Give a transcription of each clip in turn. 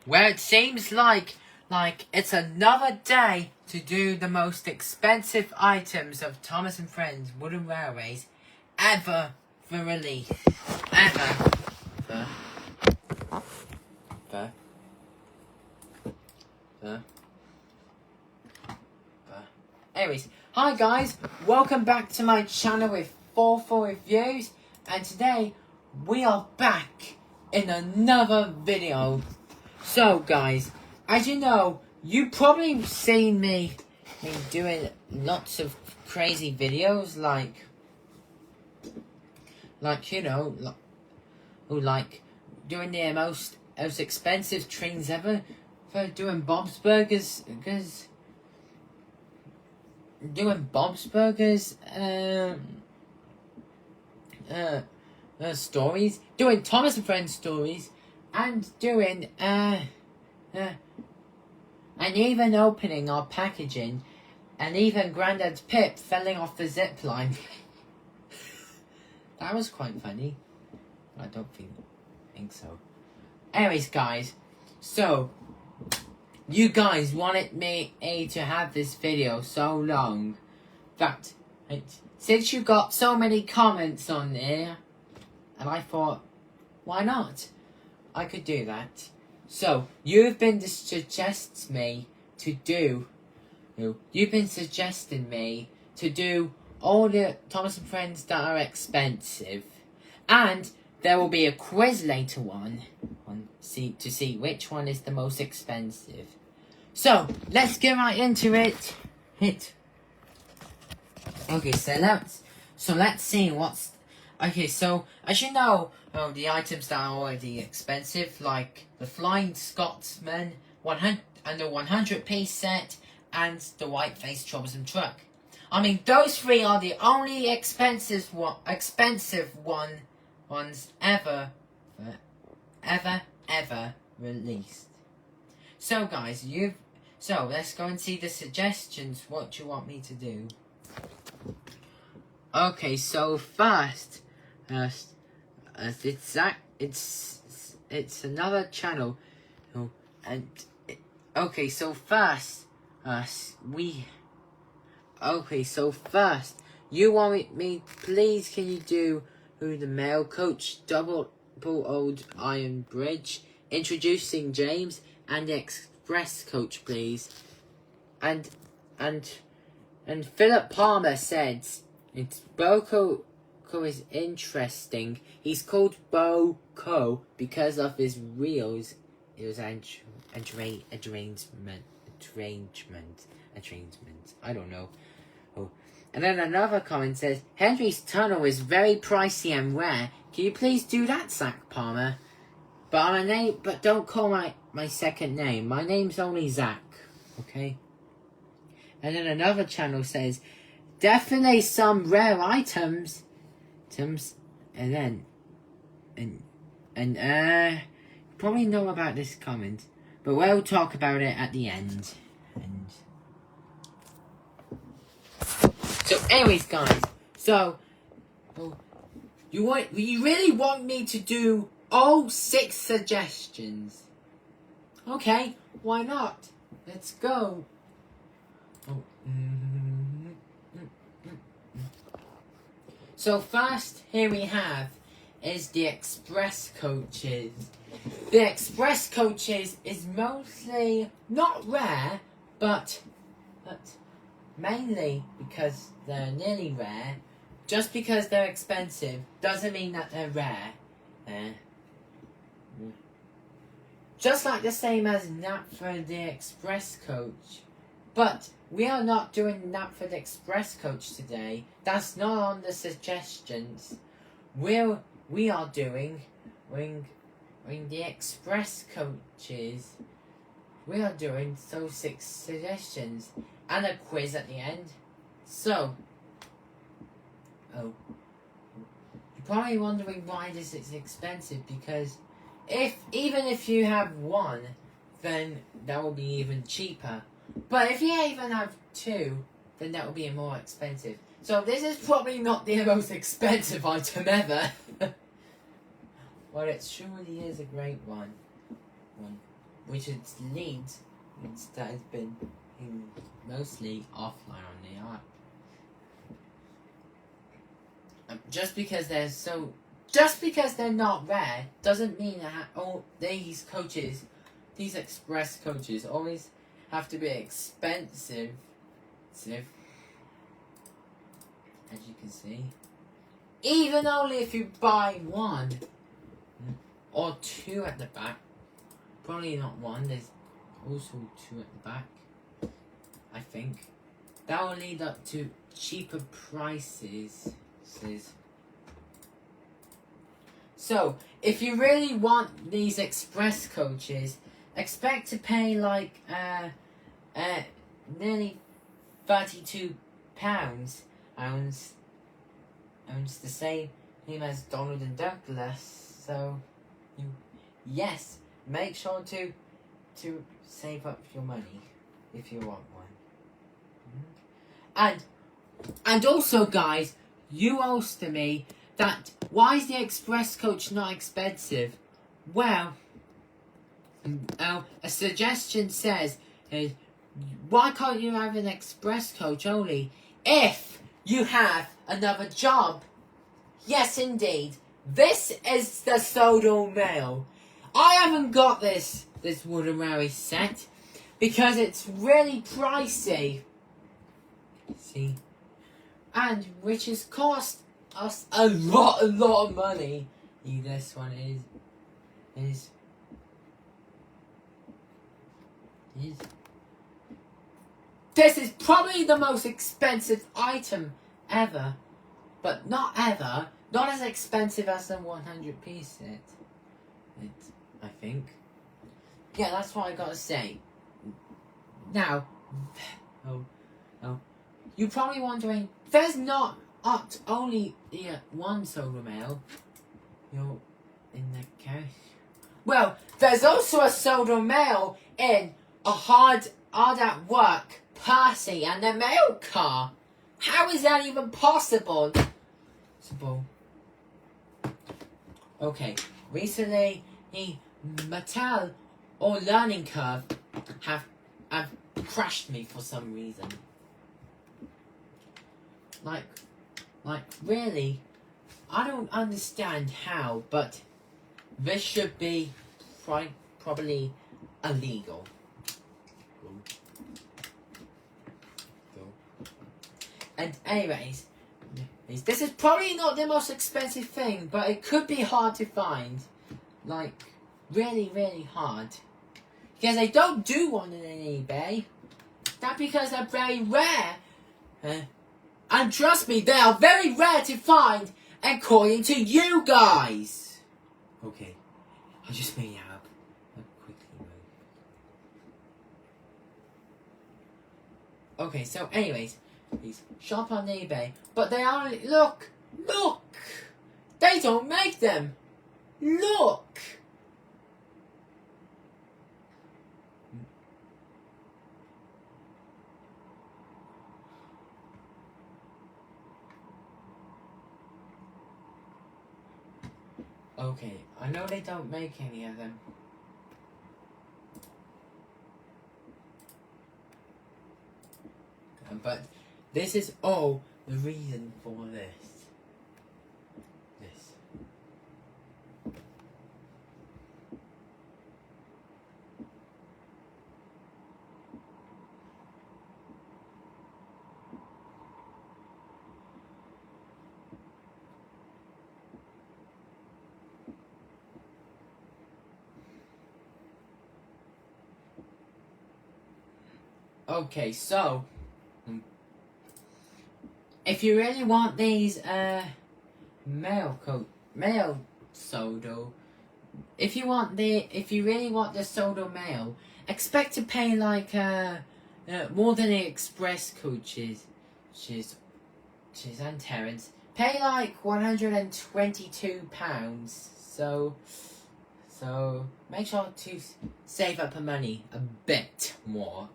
where it seems like it's another day to do the most expensive items of Thomas and Friends Wooden Railways ever for release. Anyways, hi guys, welcome back to my channel with 4 reviews, and today we are back in another video. So guys, as you know, you probably seen me doing lots of crazy videos like you know, like doing the most expensive trains ever, for doing Bob's Burgers, stories, doing Thomas and Friends stories, and doing and even opening our packaging, and even Grandad's Pip falling off the zip line. That was quite funny. I don't think so. Anyways, guys, so you guys wanted me to have this video so long that since you got so many comments on there, and I thought, why not? I could do that. So you've been suggesting me to do all the Thomas and Friends that are expensive, and there will be a quiz later on to see which one is the most expensive. So let's get right into it. Okay, so let's see what's okay. So as you know, the items that are already expensive, like the Flying Scotsman, 100-piece set, and the White-Faced Troublesome Truck. I mean, those three are the only expensive ones ever released. So guys, let's go and see the suggestions. What do you want me to do? Okay, so first, it's another channel, and okay, so first, you want me, please, can you do the Mail Coach Double Old Iron Bridge, Introducing James, and the Express Coach, please. And Philip Palmer says it's Boko is interesting. He's called Boko because of his reels. It was arrangement. I don't know. Oh. And then another comment says, Henry's Tunnel is very pricey and rare. Can you please do that, Zach Palmer? But don't call my second name. My name's only Zach. Okay? And then another channel says, definitely some rare items. And you probably know about this comment, but we'll talk about it at the end. So anyways, guys, you really want me to do all 6 suggestions? Okay, why not? Let's go. So first, here we have is the Express Coaches. The Express Coaches is mostly not rare, but mainly because they're nearly rare. Just because they're expensive doesn't mean that they're rare. Just like the same as Knapford the Express Coach. But we are not doing Knapford Express Coach today. That's not on the suggestions. We are doing the Express Coaches. We are doing those 6 suggestions and a quiz at the end. So, you're probably wondering why this is expensive, because even if you have 1, then that will be even cheaper. But if you even have 2, then that will be more expensive. So this is probably not the most expensive item ever. Well, it surely is a great one. which is Leeds that has been mostly offline on the app. Just because they're not rare doesn't mean that all these express coaches always have to be expensive. As you can see, even only if you buy one or two at the back. Probably not one. There's also two at the back. I think that will lead up to cheaper prices. So, if you really want these express coaches, expect to pay like nearly £32 owns the same as Donald and Douglas. So, yes, make sure to save up your money if you want one. And also, guys, you asked me that why is the express coach not expensive? Well, a suggestion says, why can't you have an express coach only if you have another job? Yes, indeed. This is the Sodal Mail. I haven't got this Wooden set because it's really pricey. See? And which has cost us a lot of money. This one is this is probably the most expensive item ever, but not as expensive as the 100p set. I think. Yeah, that's what I gotta say. Now, you're probably wondering, there's not only one Sodal Mail, in the cache. Well, there's also a Sodal Mail in a hard at work Percy and the mail car. How is that even possible? Okay, recently Mattel or Learning Curve have crashed me for some reason. Like really, I don't understand how, but this should be probably illegal. And anyways, this is probably not the most expensive thing, but it could be hard to find. Like, really hard. Because they don't do one on eBay. That's because they're very rare. And trust me, they are very rare to find, according to you guys. Okay, I just made it up. Quickly move. Okay, so anyways, please shop on eBay, but they are look, they don't make them. Look. Okay, I know they don't make any of them. But this is all the reason for this. Okay, so if you really want these mail Sodal, if you really want the Sodal Mail, expect to pay like more than the express coaches, and Terrence. Pay like £122. So make sure to save up the money a bit more.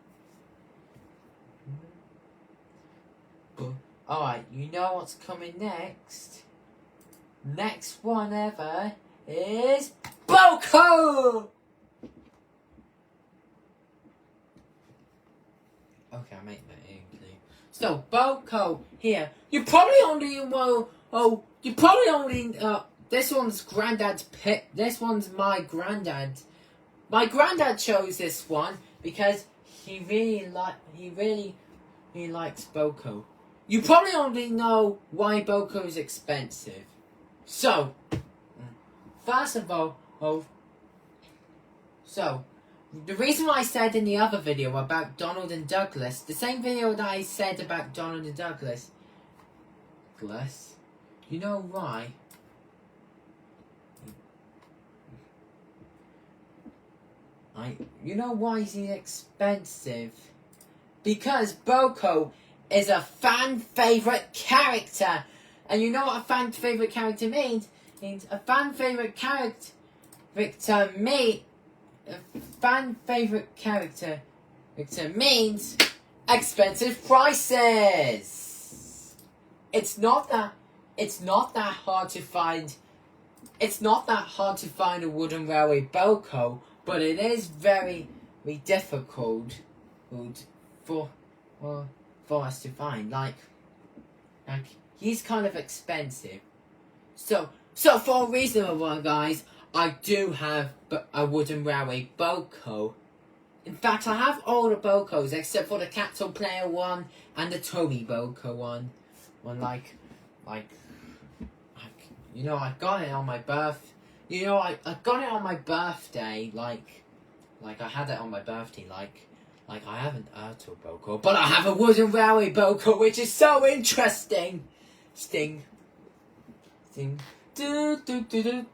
Alright, you know what's coming next? Next one ever is BOKO! make that ugly. So, Boko here. You probably only, this one's granddad's pick. This one's my granddad. My granddad chose this one because he really likes Boko. You probably only know why Boko is expensive. So, first of all, the reason why I said in the other video about Donald and Douglas, the same video that I said about Donald and Douglas, you know why? You know why is he expensive? Because Boko is a fan favorite character, and you know what a fan favorite character means? It means a fan favorite character means expensive prices. It's not that hard to find. It's not that hard to find a wooden railway Boko, but it is very difficult for us to find. Like he's kind of expensive. So for a reasonable one, guys, I do have a wooden railway Boko. In fact, I have all the Bokos except for the Capsule Player one and the Toby Boko one. Like, you know, I got it on my birth. You know, I got it on my birthday. Like I had it on my birthday. Like I have an Ertl Boko, but I have a wooden railway Boko, which is so interesting. Sting. Do.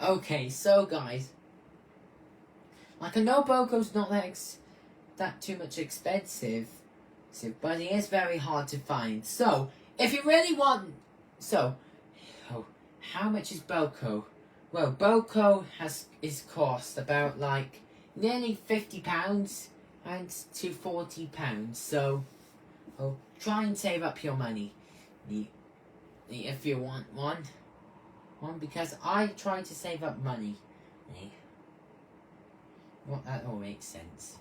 Okay, so guys, like I know Boko's not that too much expensive, but it is very hard to find. So if you really want, how much is Boko? Well, Boko is cost about like nearly £50 and to £40. So, try and save up your money, if you want one, because I try to save up money. Well, that all makes sense.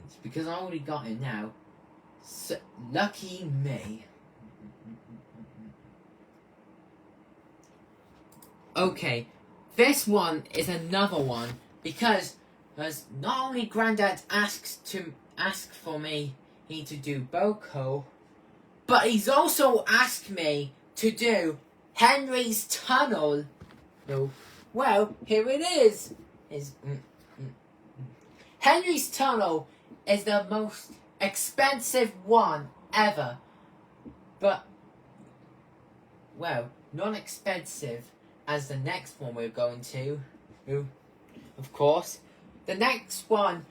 It's because I already got it now. So, lucky me. Okay, this one is another one because not only Grandad asked for me to do Boko, but he's also asked me to do Henry's Tunnel. Well, here it is. Henry's Tunnel is the most expensive one ever, but well, not expensive as the next one we're going to. Of course, the next one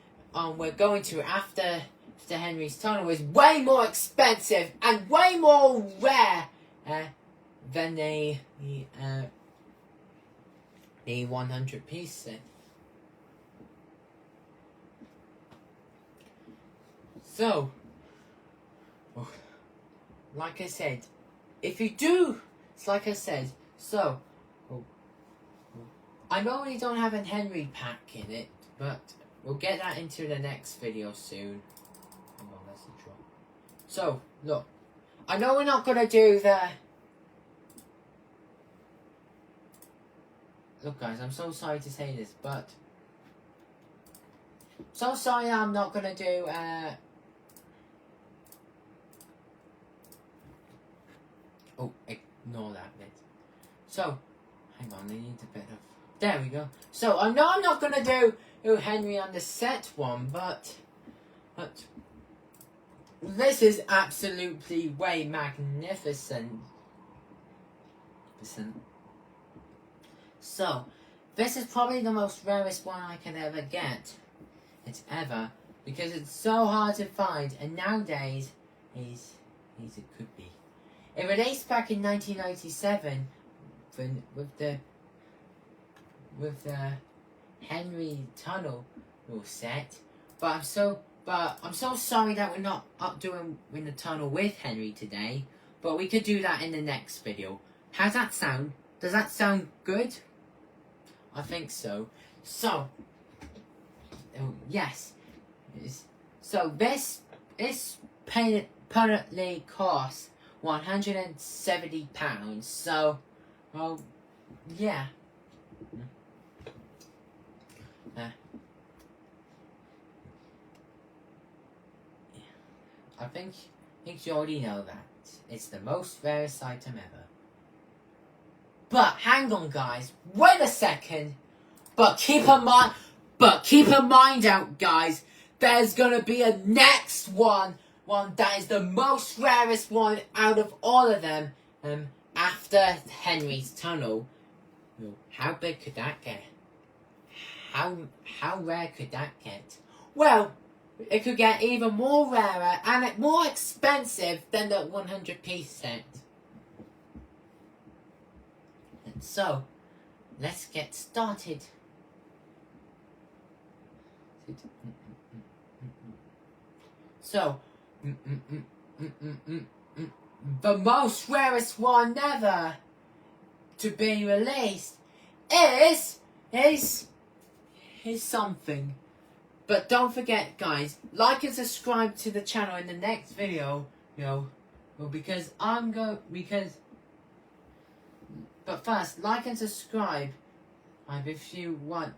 we're going to after Henry's Tunnel is way more expensive and way more rare than the 100-piece set. So, like I said, if you do, it's like I said, so, I know we don't have a Henry pack in it, but we'll get that into the next video soon. Hang on, that's a drop. So, look, I know we're not going to do the... Look guys, I'm so sorry to say this, but... So sorry I'm not going to do, Oh, ignore that bit. So, hang on, I need a bit of... There we go. So, I know I'm not going to do Henry on the set one, but this is absolutely way magnificent. So, this is probably the most rarest one I can ever get. It's ever. Because it's so hard to find, and nowadays, it could be. It released back in 1997 with the Henry Tunnel set, but I'm so sorry that we're not doing the tunnel with Henry today. But we could do that in the next video. How's that sound? Does that sound good? I think so. So, yes. So this permanently costs £170. So, well, yeah. I think you already know that. It's the most rarest item ever. But hang on, guys. Wait a second. But keep in mind out, guys. There's gonna be a next one that is the most rarest one out of all of them. After Henry's Tunnel. How big could that get? How rare could that get? Well, it could get even more rarer and more expensive than the 100p set. And so, let's get started. So, the most rarest one ever to be released is something. But don't forget, guys, like and subscribe to the channel in the next video, but first, like and subscribe, if you want.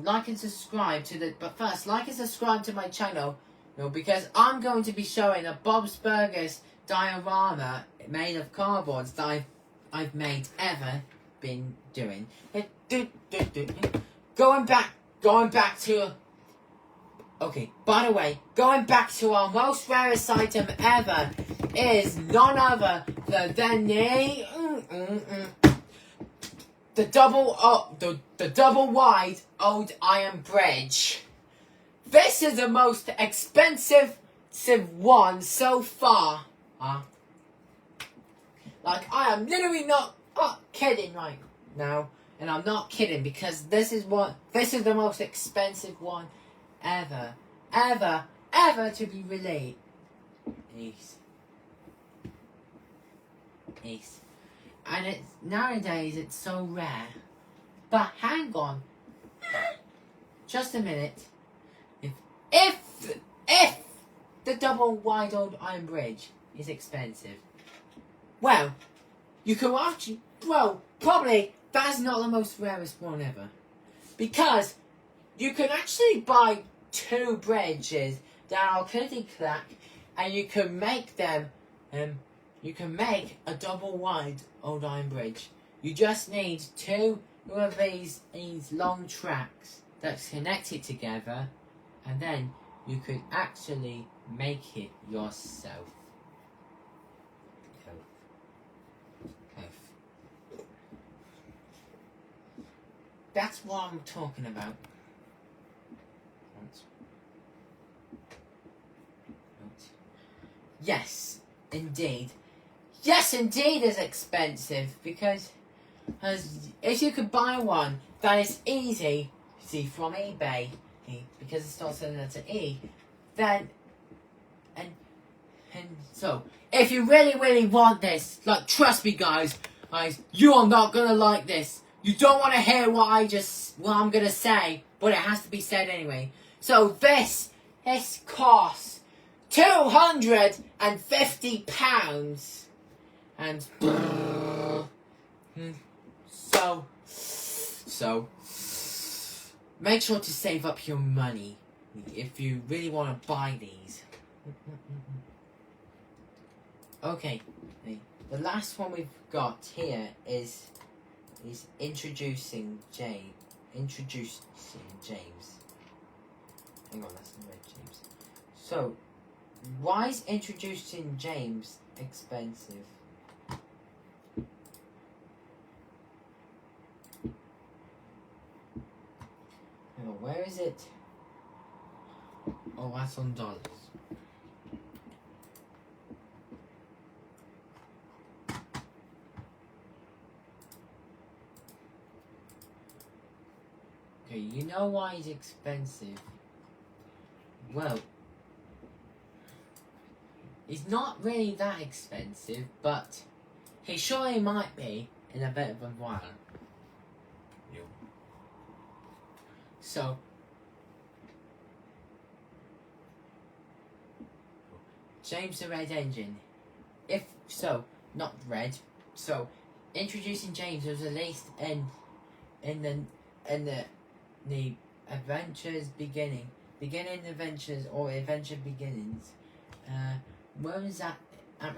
Like and subscribe to my channel, because I'm going to be showing a Bob's Burgers diorama made of cardboards that I've been doing. Going back to. Okay, by the way, going back to our most rarest item ever is none other than the double wide old iron bridge. This is the most expensive one so far. Like, I am literally not kidding right now, and I'm not kidding because this is the most expensive one ever to be released. And nowadays it's so rare. But hang on, just a minute. If the double wide old iron bridge is expensive, well, you can actually, probably that's not the most rarest one ever, because you can actually buy 2 bridges that are clickety clack, and you can make them. You can make a double wide old iron bridge. You just need 2 of these long tracks that's connected together, and then you could actually make it yourself. That's what I'm talking about. Yes, indeed. Yes, indeed, is expensive because if you could buy one that is easy from eBay, because it starts with the letter E, then and so if you really want this, like, trust me, guys, you are not gonna like this. You don't want to hear what I'm gonna say, but it has to be said anyway. So this costs £250. And so make sure to save up your money if you really want to buy these. Okay, the last one we've got here is introducing James. Hang on, that's not right, James. So, why is introducing James expensive? Hang on, where is it? Oh, that's on dollars. Okay, you know why it's expensive? Well, it's not really that expensive, but he surely might be in a bit of a while. So, James the Red Engine. If so, not red. So, introducing James was released in the Adventures Beginning Adventures or Adventure Beginnings. When was that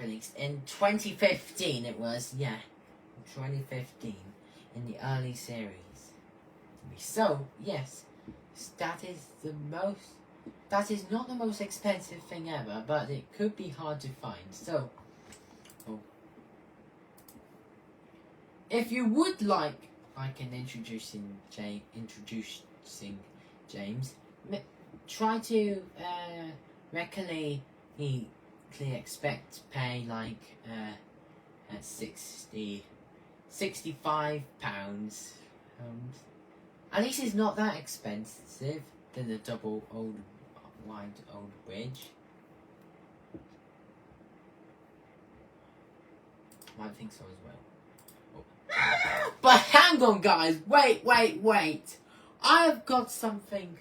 released? In 2015 it was, yeah. 2015 in the early series. So, yes, that is not the most expensive thing ever, but it could be hard to find. So, if you would like an introducing James, try to regularly expect to pay like £65. At least it's not that expensive than the double wide old bridge. I think so as well. Oh. But hang on, guys! Wait! I've got something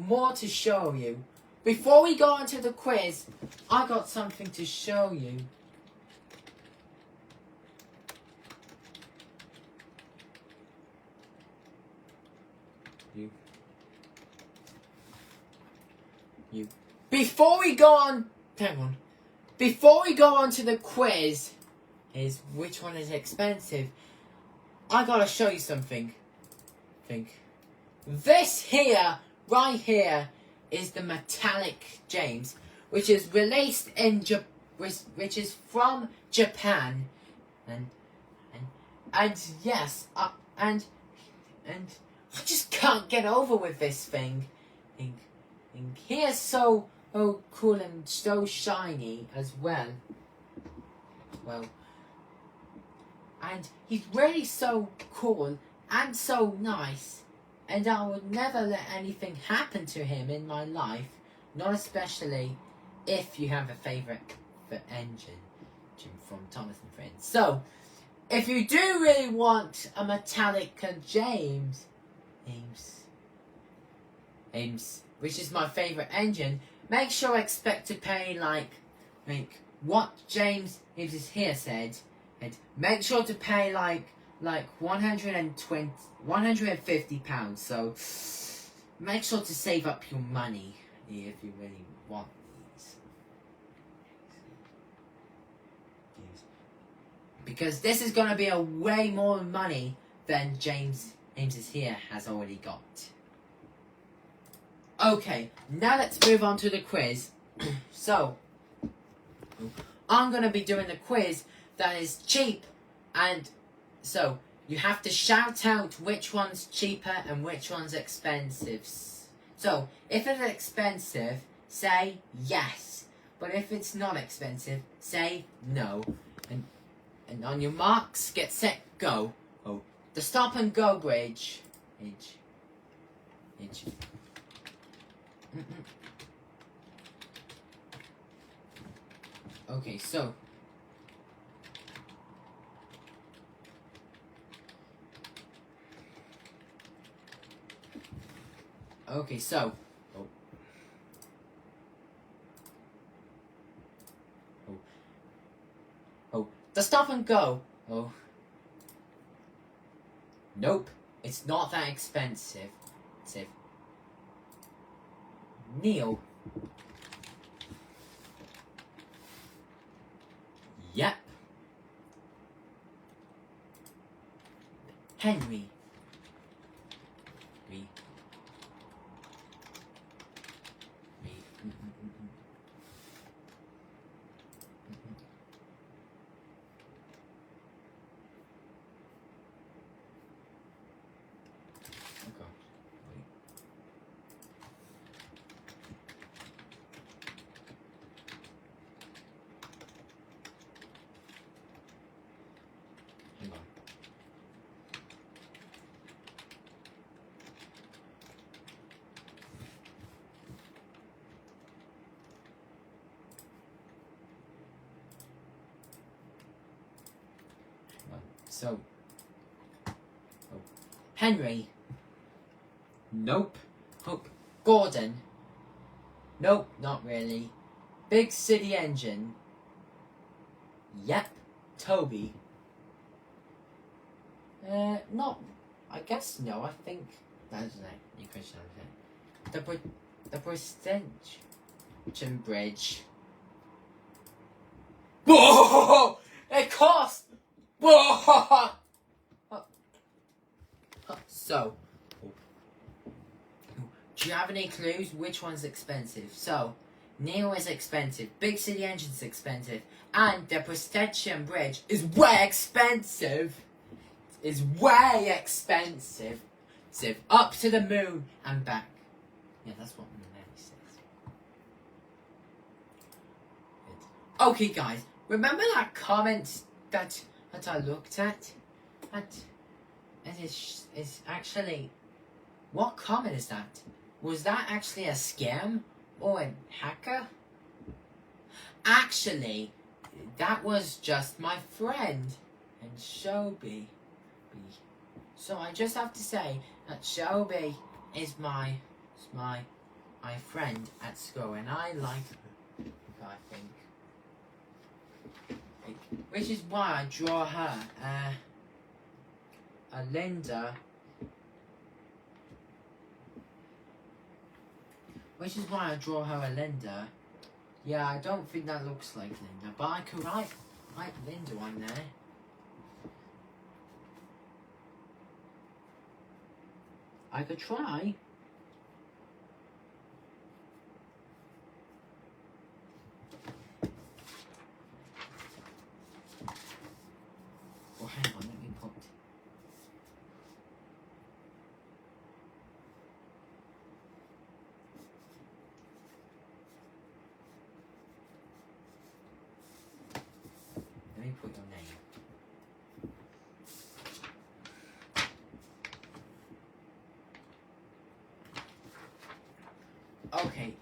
more to show you. Before we go on to the quiz, I got something to show you. Before we go on to the quiz, is which one is expensive, I gotta show you something. This here, right here, is the metallic James, which is released in which is from Japan, and yes, and I just can't get over with this thing. He is so cool and so shiny as well. And he's really so cool and so nice, and I would never let anything happen to him in my life, not especially if you have a favourite engine from Thomas and Friends. So, if you do really want a metallic James, which is my favourite engine, make sure expect to pay like what James is here said, and make sure to pay like £150. So make sure to save up your money if you really want these. Because this is gonna be a way more money than James is here has already got. Okay, now let's move on to the quiz. So, I'm going to be doing a quiz that is cheap, and so you have to shout out which one's cheaper and which one's expensive. So, if it's expensive, say yes, but if it's not expensive, say no. And on your marks, get set, go. The stop and go bridge. Okay, so the stop and go. Nope, it's not that expensive. Neil. Yep. Henry. So, Henry. Nope. Gordon. Nope, not really. Big City Engine. Yep, Toby. Not. I guess no. I think that's the question. The Prestension Bridge. Whoa! It cost. Whoa! So, do you have any clues which one's expensive? So, Neo is expensive, Big City Engine's expensive, and the Prestension Bridge is way expensive. Is way expensive. Up to the moon and back. Yeah, that's what Manelli says. Okay, guys, remember that comment that I looked at? And it is actually, what comment is that? Was that actually a scam or a hacker? Actually, that was just my friend and Shelby. So I just have to say that Shelby is my friend at school, and I like her, I think. Which is why I draw her a Linda. Which is why I draw her a Linda. Yeah, I don't think that looks like Linda, but I could write Linda on there. I could try. Oh, hang on, let me put. Let me put your name. Okay.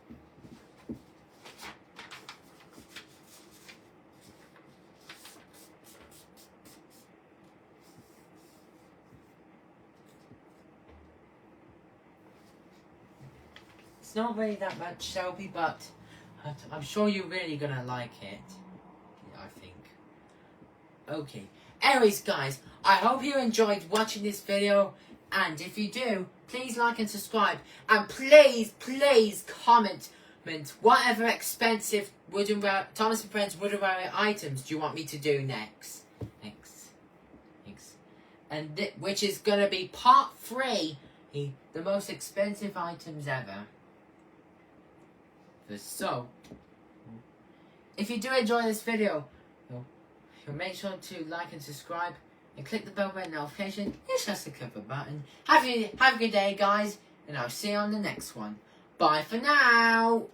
It's not really that much, Shelby, but I'm sure you're really gonna like it. Yeah, I think. Okay. Anyways, guys, I hope you enjoyed watching this video, and if you do, please like and subscribe, and please comment whatever expensive Thomas & Friends Wooden Railway items do you want me to do next. And which is gonna be part 3, the most expensive items ever. So, if you do enjoy this video, make sure to like and subscribe and click the bell button notification. It's just a click of a button. Have a good day, guys, and I'll see you on the next one. Bye for now.